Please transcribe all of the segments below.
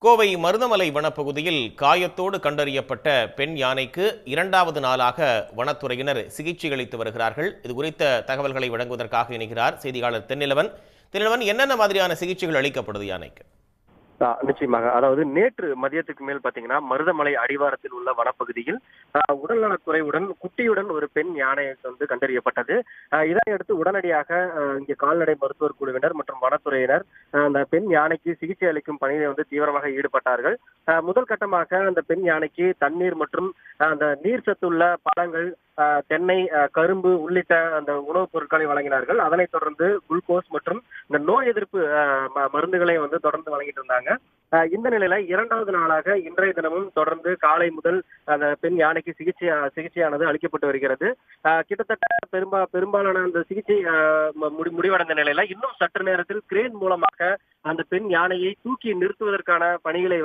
கோவை மருதமலை வனப்பகுதியில் காயத்தோடு கண்டறியப்பட்ட பெண் யானைக்கு இரண்டாவது நாளாக வனத்துறையினர் சிகிச்சை அளித்து வருகிறார்கள். இது குறித்த தகவல்களை வழங்குவதற்காக இணைகிறார் செய்தியாளர் தென்னிலவன். என்னென்ன மாதிரியான சிகிச்சைகள் அளிக்கப்படுது யானைக்கு? நிச்சயமாக. அதாவது நேற்று மதியத்துக்கு மேல் பாத்தீங்கன்னா மருதமலை அடிவாரத்தில் உள்ள வனப்பகுதியில் உடல்நலக்குறைவுடன் குட்டியுடன் ஒரு பெண் யானை கண்டறியப்பட்டது. இதனையடுத்து உடனடியாக இங்கே கால்நடை மருத்துவர் குழுவினர் மற்றும் வனத்துறையினர் அந்த பெண் யானைக்கு சிகிச்சை அளிக்கும் பணியை தீவிரமாக ஈடுபட்டார்கள். முதல் கட்டமாக அந்த பெண் யானைக்கு தண்ணீர் மற்றும் அந்த நீர் சத்துள்ள பழங்கள், தென்னை, கரும்பு உள்ளிட்ட அந்த உணவுப் பொருட்களை வழங்கினார்கள். அதனைத் தொடர்ந்து குளுக்கோஸ் மற்றும் இந்த நோய் எதிர்ப்பு மருந்துகளை தொடர்ந்து வழங்கிட்டு இருந்தாங்க. இந்த நிலையில இரண்டாவது நாளாக இன்றைய தினமும் தொடர்ந்து காலை முதல் அந்த பெண் யானைக்கு சிகிச்சையானது அளிக்கப்பட்டு வருகிறது. கிட்டத்தட்ட பெரும்பாலான அந்த சிகிச்சை முடிவடைந்த நிலையில இன்னும் சற்று நேரத்தில் கிரேன் மூலமாக அந்த பெண் யானையை தூக்கி நிறுத்துவதற்கான பணிகளை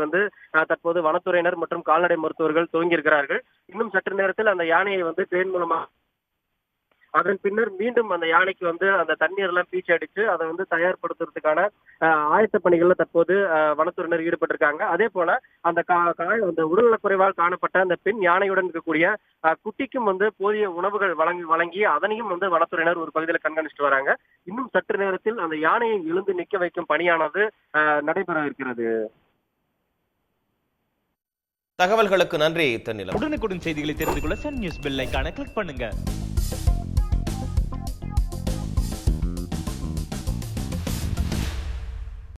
தற்போது வனத்துறையினர் மற்றும் கால்நடை மருத்துவர்கள் துவங்கியிருக்கிறார்கள். இன்னும் சற்று நேரத்தில் அந்த யானையை கிரேன் மூலமாக அதன் பின்னர் மீண்டும் அந்த யானைக்கு அந்த தண்ணீர் எல்லாம் பீச்சி அடிச்சு அதை தயார்படுத்துறதுக்கான ஆயத்த பணிகள்ல தற்போது வனத்துறையினர் ஈடுபட்டிருக்காங்க. அதே போல அந்த அந்த உடல்நலக்குறைவால் காணப்பட்ட அந்த பெண் யானையுடன் இருக்கக்கூடிய குட்டிக்கும் போதிய உணவுகள் வழங்கி அதனையும் வனத்துறையினர் ஒரு பகுதியில் கண்காணிச்சுட்டு வராங்க. இன்னும் சற்று நேரத்தில் அந்த யானையை எழுந்து நிற்க வைக்கும் பணியானது நடைபெற இருக்கிறது. தகவல்களுக்கு நன்றி தென்னிலவன். உடனுக்குடன் செய்திகளை தெரிந்து கொள்ள சன் நியூஸ் பெல் ஐகானை கிளிக் பண்ணுங்க.